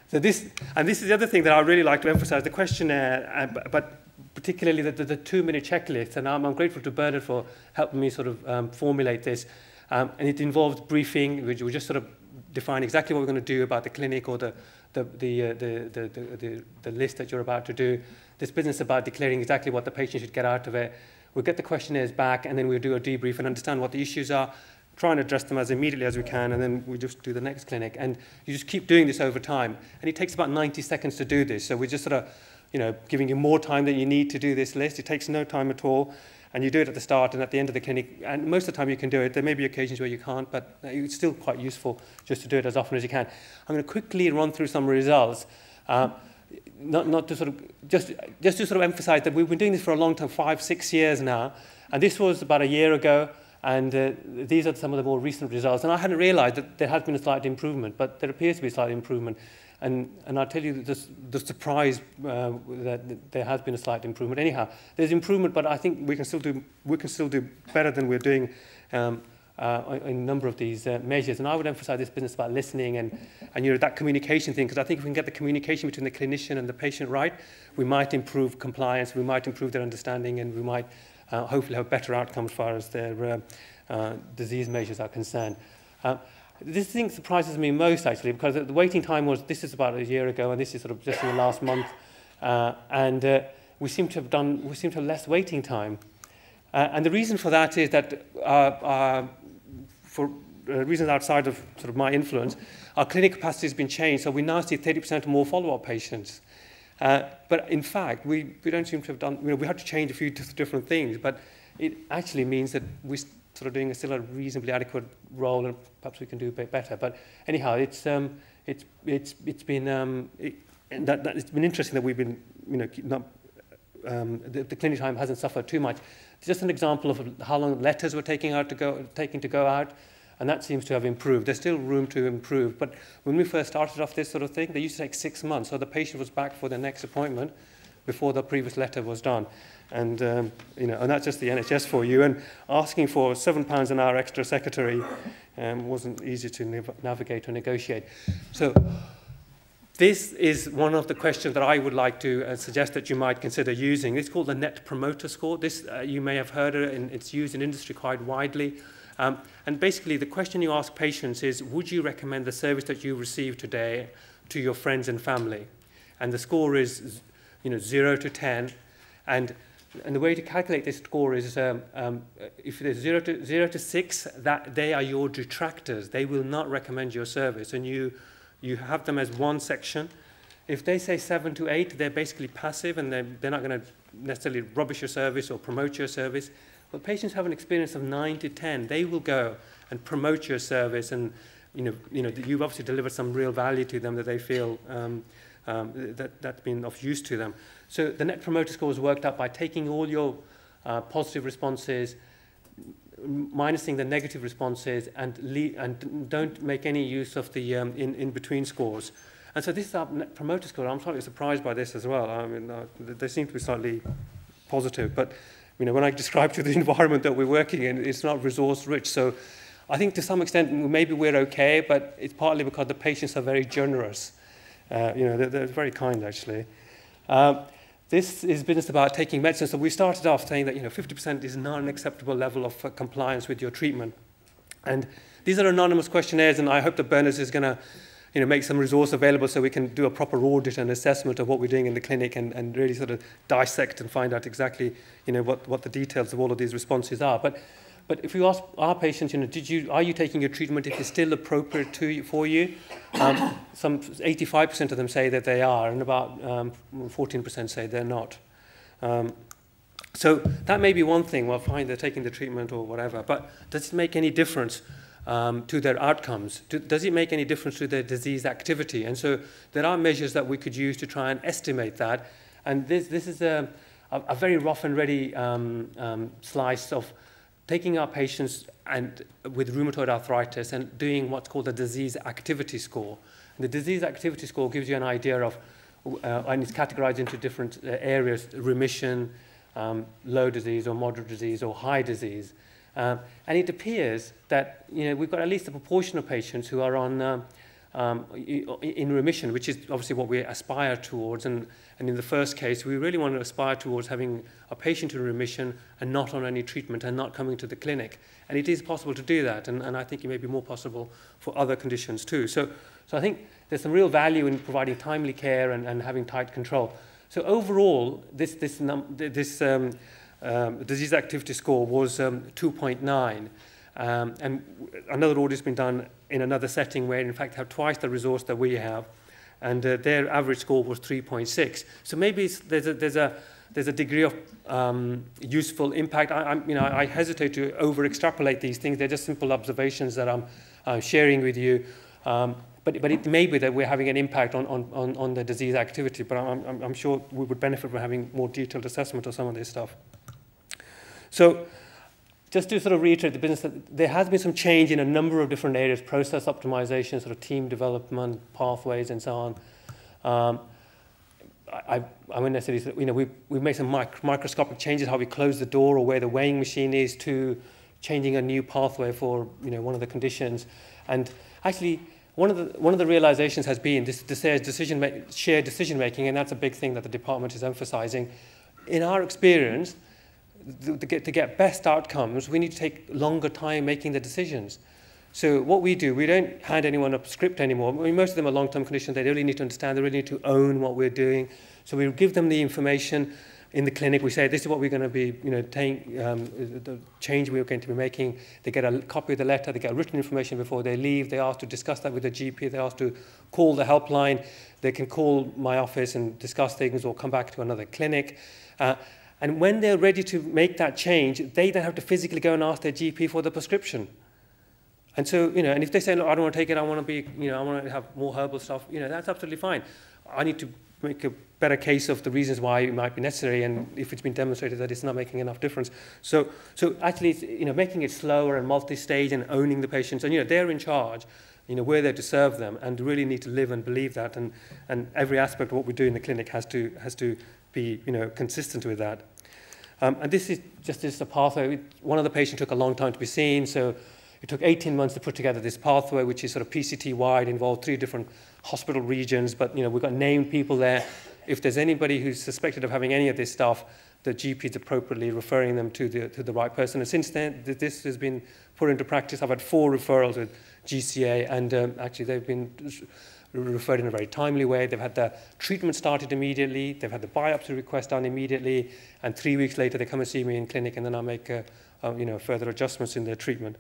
So this is the other thing that I really like to emphasize, the questionnaire, but particularly the 2-minute checklist. And I'm grateful to Bernard for helping me sort of formulate this. And it involves briefing, which we just sort of define exactly what we're going to do about the clinic or the list that you're about to do. This business about declaring exactly what the patient should get out of it. We'll get the questionnaires back, and then we'll do a debrief and understand what the issues are, try and address them as immediately as we can, and then we just do the next clinic. And you just keep doing this over time. And it takes about 90 seconds to do this. So we're just sort of, giving you more time than you need to do this list. It takes no time at all. And you do it at the start and at the end of the clinic. And most of the time you can do it. There may be occasions where you can't, but it's still quite useful just to do it as often as you can. I'm going to quickly run through some results. Not to sort of, just to sort of emphasize that we've been doing this for a long time, 5-6 years now. And this was about a year ago. And these are some of the more recent results. And I hadn't realized that there has been a slight improvement, but there appears to be a slight improvement. And I'll tell you the surprise that there has been a slight improvement. Anyhow, there's improvement, but I think we can still do better than we're doing in a number of these measures. And I would emphasize this business about listening and that communication thing, because I think if we can get the communication between the clinician and the patient right, we might improve compliance, we might improve their understanding, and we might hopefully have better outcomes as far as their disease measures are concerned. This thing surprises me most, actually, because the waiting time this is about a year ago, and this is sort of just in the last month, and we seem to have less waiting time. And the reason for that is that, for reasons outside of sort of my influence, our clinic capacity has been changed, so we now see 30% more follow-up patients. But in fact, we don't seem to have done, we had to change a few different things, but it actually means that we're sort of doing still a reasonably adequate role, and perhaps we can do a bit better. But anyhow, it's been interesting that we've been, the clinic time hasn't suffered too much. It's just an example of how long letters were taking to go out, and that seems to have improved. There's still room to improve, but when we first started off this sort of thing, they used to take 6 months, so the patient was back for their next appointment before the previous letter was done. And, and that's just the NHS for you. And asking for £7 an hour extra secretary wasn't easy to navigate or negotiate. So this is one of the questions that I would like to suggest that you might consider using. It's called the Net Promoter Score. This, you may have heard it, and it's used in industry quite widely. And basically, the question you ask patients is, would you recommend the service that you received today to your friends and family? And the score is 0 to 10. And the way to calculate this score is if there's 0 to 6, that they are your detractors. They will not recommend your service, and you have them as one section. If they say 7 to 8, they're basically passive, and they're not going to necessarily rubbish your service or promote your service. But patients have an experience of 9 to 10. They will go and promote your service, and you've obviously delivered some real value to them that they feel that's been of use to them. So the Net Promoter Score is worked out by taking all your positive responses, minusing the negative responses, and don't make any use of the in-between scores. And so this is our Net Promoter Score. I'm slightly surprised by this as well. I mean, they seem to be slightly positive, but when I describe to the environment that we're working in, it's not resource-rich. So I think to some extent maybe we're okay, but it's partly because the patients are very generous. They're very kind, actually. This is business about taking medicine. So we started off saying that 50% is not an acceptable level of compliance with your treatment. And these are anonymous questionnaires, and I hope that Bernard is going to make some resource available so we can do a proper audit and assessment of what we're doing in the clinic and really sort of dissect and find out exactly what the details of all of these responses are. But if you ask our patients, are you taking your treatment if it's still appropriate for you? Some 85% of them say that they are, and about 14% say they're not. So that may be one thing. Well, fine, they're taking the treatment or whatever. But does it make any difference to their outcomes? Does it make any difference to their disease activity? And so there are measures that we could use to try and estimate that. And this is a very rough and ready slice of taking our patients with rheumatoid arthritis and doing what's called a disease activity score. And the disease activity score gives you an idea of, and it's categorized into different areas: remission, low disease or moderate disease or high disease. And it appears that we've got at least a proportion of patients who are on in remission, which is obviously what we aspire towards. And in the first case, we really want to aspire towards having a patient in remission and not on any treatment and not coming to the clinic. And it is possible to do that, and I think it may be more possible for other conditions too. So I think there's some real value in providing timely care and having tight control. So overall, this disease activity score was 2.9. And another audit's been done in another setting where, in fact, have twice the resource that we have, and their average score was 3.6. So maybe there's a degree of useful impact. I hesitate to over-extrapolate these things. They're just simple observations that I'm sharing with you. But it may be that we're having an impact on the disease activity, but I'm sure we would benefit from having more detailed assessment of some of this stuff. So just to sort of reiterate the business, there has been some change in a number of different areas, process optimization, sort of team development, pathways, and so on. I wouldn't necessarily say, we've made some microscopic changes, how we close the door or where the weighing machine is, to changing a new pathway for one of the conditions. And actually, one of the realizations has been this shared decision making, and that's a big thing that the department is emphasizing. In our experience, to get best outcomes, we need to take longer time making the decisions. So what we do, we don't hand anyone a script anymore. I mean, most of them are long-term conditions. They really need to understand. They really need to own what we're doing. So we give them the information in the clinic. We say, this is what we're going to be, the change we're going to be making. They get a copy of the letter. They get written information before they leave. They're asked to discuss that with the GP. They're asked to call the helpline. They can call my office and discuss things or come back to another clinic. And when they're ready to make that change, they then have to physically go and ask their GP for the prescription. And so, and if they say, look, I don't want to take it, I want to have more herbal stuff, that's absolutely fine. I need to make a better case of the reasons why it might be necessary, and if it's been demonstrated that it's not making enough difference. So actually, it's, making it slower and multi-stage and owning the patients, and they're in charge. We're there to serve them, and really need to live and believe that, and every aspect of what we do in the clinic has to be consistent with that. And this is just a pathway. One of the patients took a long time to be seen, so it took 18 months to put together this pathway, which is sort of PCT-wide, involved 3 different hospital regions, but we've got named people there. If there's anybody who's suspected of having any of this stuff, the GP is appropriately referring them to the right person. And since then, this has been put into practice. I've had 4 referrals with GCA, and actually they've been referred in a very timely way. They've had the treatment started immediately. They've had the biopsy request done immediately, and 3 weeks later they come and see me in clinic, and then I make further adjustments in their treatment.